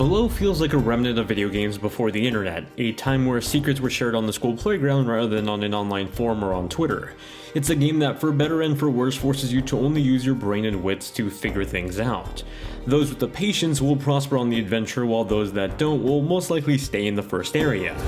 Below feels like a remnant of video games before the internet, a time where secrets were shared on the school playground rather than on an online forum or on Twitter. It's a game that, for better and for worse, forces you to only use your brain and wits to figure things out. Those with the patience will prosper on the adventure, while those that don't will most likely stay in the first area.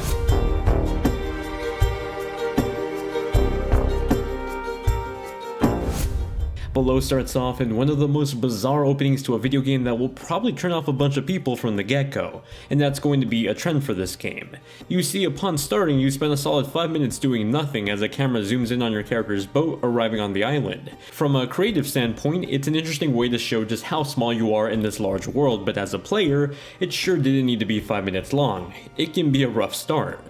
Below starts off in one of the most bizarre openings to a video game that will probably turn off a bunch of people from the get-go, and that's going to be a trend for this game. You see, upon starting, you spend a solid 5 minutes doing nothing as the camera zooms in on your character's boat arriving on the island. From a creative standpoint, it's an interesting way to show just how small you are in this large world, but as a player, it sure didn't need to be 5 minutes long. It can be a rough start.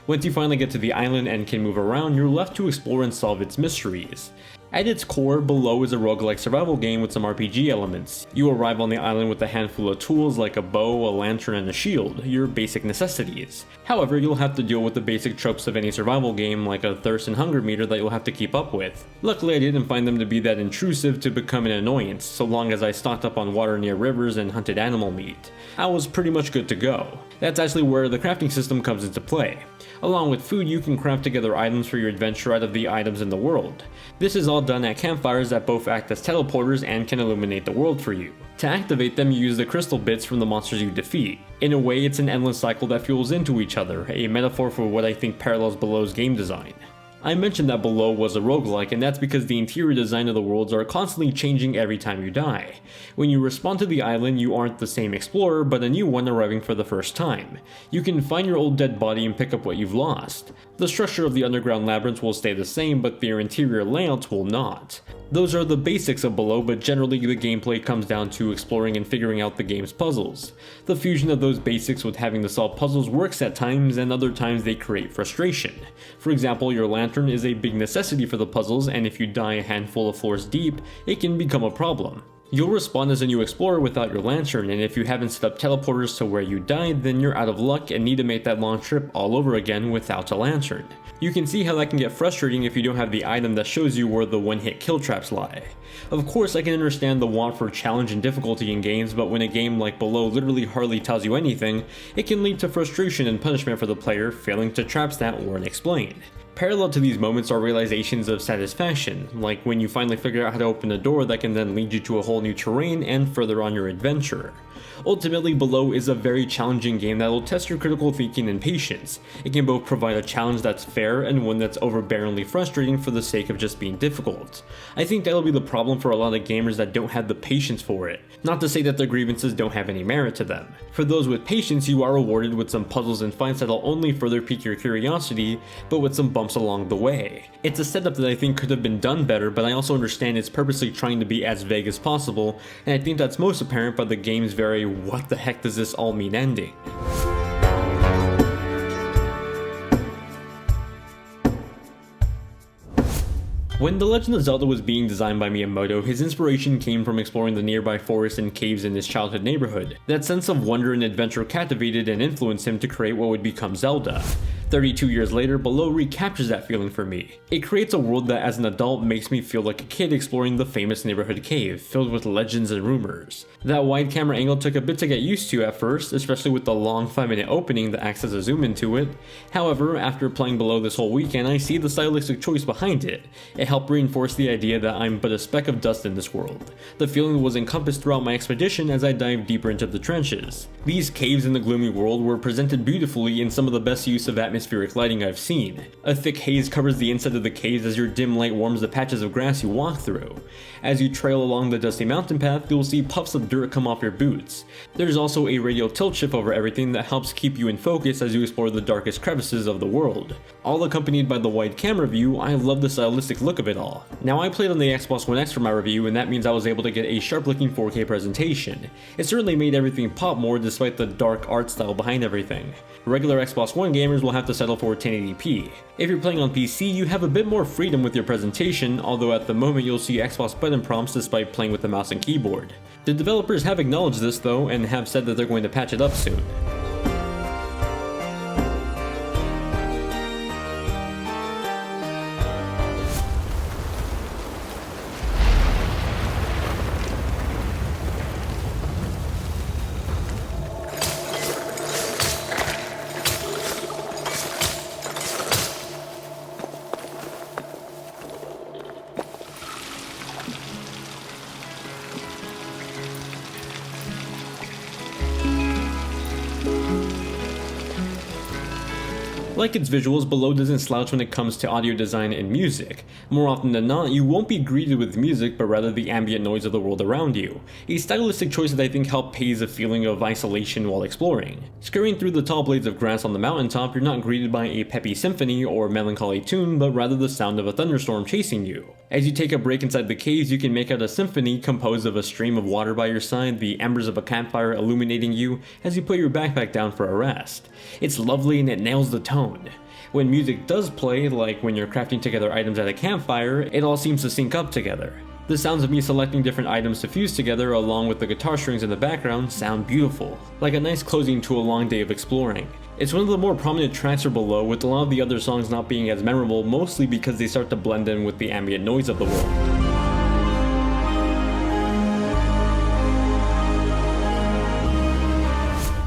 Once you finally get to the island and can move around, you're left to explore and solve its mysteries. At its core, Below is a roguelike survival game with some RPG elements. You arrive on the island with a handful of tools like a bow, a lantern, and a shield, your basic necessities. However, you'll have to deal with the basic tropes of any survival game like a thirst and hunger meter that you'll have to keep up with. Luckily, I didn't find them to be that intrusive to become an annoyance, so long as I stocked up on water near rivers and hunted animal meat. I was pretty much good to go. That's actually where the crafting system comes into play. Along with food, you can craft together items for your adventure out of the items in the world. This is all done at campfires that both act as teleporters and can illuminate the world for you. To activate them, you use the crystal bits from the monsters you defeat. In a way, it's an endless cycle that fuels into each other, a metaphor for what I think parallels Below's game design. I mentioned that Below was a roguelike, and that's because the interior design of the worlds are constantly changing every time you die. When you respawn to the island, you aren't the same explorer, but a new one arriving for the first time. You can find your old dead body and pick up what you've lost. The structure of the underground labyrinths will stay the same, but their interior layouts will not. Those are the basics of Below, but generally the gameplay comes down to exploring and figuring out the game's puzzles. The fusion of those basics with having to solve puzzles works at times, and other times they create frustration. For example, your lantern is a big necessity for the puzzles, and if you die a handful of floors deep, it can become a problem. You'll respawn as a new explorer without your lantern, and if you haven't set up teleporters to where you died, then you're out of luck and need to make that long trip all over again without a lantern. You can see how that can get frustrating if you don't have the item that shows you where the one-hit kill traps lie. Of course, I can understand the want for challenge and difficulty in games, but when a game like Below literally hardly tells you anything, it can lead to frustration and punishment for the player failing to traps that weren't explained. Parallel to these moments are realizations of satisfaction, like when you finally figure out how to open a door that can then lead you to a whole new terrain and further on your adventure. Ultimately, Below is a very challenging game that will test your critical thinking and patience. It can both provide a challenge that's fair and one that's overbearingly frustrating for the sake of just being difficult. I think that'll be the problem for a lot of gamers that don't have the patience for it. Not to say that their grievances don't have any merit to them. For those with patience, you are rewarded with some puzzles and fights that'll only further pique your curiosity, but with some bumps along the way. It's a setup that I think could have been done better, but I also understand it's purposely trying to be as vague as possible, and I think that's most apparent by the game's very "what the heck does this all mean" ending. When The Legend of Zelda was being designed by Miyamoto, his inspiration came from exploring the nearby forests and caves in his childhood neighborhood. That sense of wonder and adventure captivated and influenced him to create what would become Zelda. 32 years later, Below recaptures that feeling for me. It creates a world that as an adult makes me feel like a kid exploring the famous neighborhood cave, filled with legends and rumors. That wide camera angle took a bit to get used to at first, especially with the long 5-minute opening that acts as a zoom into it. However, after playing Below this whole weekend, I see the stylistic choice behind it. It helped reinforce the idea that I'm but a speck of dust in this world. The feeling was encompassed throughout my expedition as I dived deeper into the trenches. These caves in the gloomy world were presented beautifully in some of the best use of atmospheric lighting I've seen. A thick haze covers the inside of the caves as your dim light warms the patches of grass you walk through. As you trail along the dusty mountain path, you'll see puffs of dirt come off your boots. There's also a radial tilt shift over everything that helps keep you in focus as you explore the darkest crevices of the world. All accompanied by the wide camera view, I love the stylistic look of it all. Now, I played on the Xbox One X for my review, and that means I was able to get a sharp-looking 4K presentation. It certainly made everything pop more despite the dark art style behind everything. Regular Xbox One gamers will have to settle for 1080p. If you're playing on PC, you have a bit more freedom with your presentation, although at the moment you'll see Xbox button prompts despite playing with the mouse and keyboard. The developers have acknowledged this though, and have said that they're going to patch it up soon. Like its visuals, Below doesn't slouch when it comes to audio design and music. More often than not, you won't be greeted with music, but rather the ambient noise of the world around you. A stylistic choice that I think helped paze a feeling of isolation while exploring. Scurrying through the tall blades of grass on the mountaintop, you're not greeted by a peppy symphony or melancholy tune, but rather the sound of a thunderstorm chasing you. As you take a break inside the caves, you can make out a symphony composed of a stream of water by your side, the embers of a campfire illuminating you as you put your backpack down for a rest. It's lovely and it nails the tone. When music does play, like when you're crafting together items at a campfire, it all seems to sync up together. The sounds of me selecting different items to fuse together along with the guitar strings in the background sound beautiful, like a nice closing to a long day of exploring. It's one of the more prominent tracks for Below, with a lot of the other songs not being as memorable, mostly because they start to blend in with the ambient noise of the world.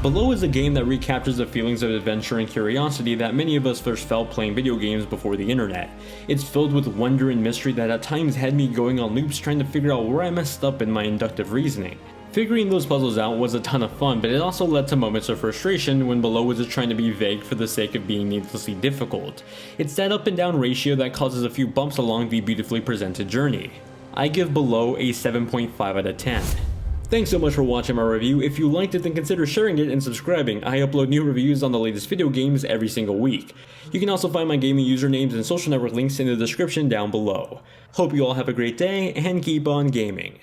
Below is a game that recaptures the feelings of adventure and curiosity that many of us first felt playing video games before the internet. It's filled with wonder and mystery that at times had me going on loops trying to figure out where I messed up in my inductive reasoning. Figuring those puzzles out was a ton of fun, but it also led to moments of frustration when Below was just trying to be vague for the sake of being needlessly difficult. It's that up and down ratio that causes a few bumps along the beautifully presented journey. I give Below a 7.5 out of 10. Thanks so much for watching my review. If you liked it, then consider sharing it and subscribing. I upload new reviews on the latest video games every single week. You can also find my gaming usernames and social network links in the description down below. Hope you all have a great day, and keep on gaming.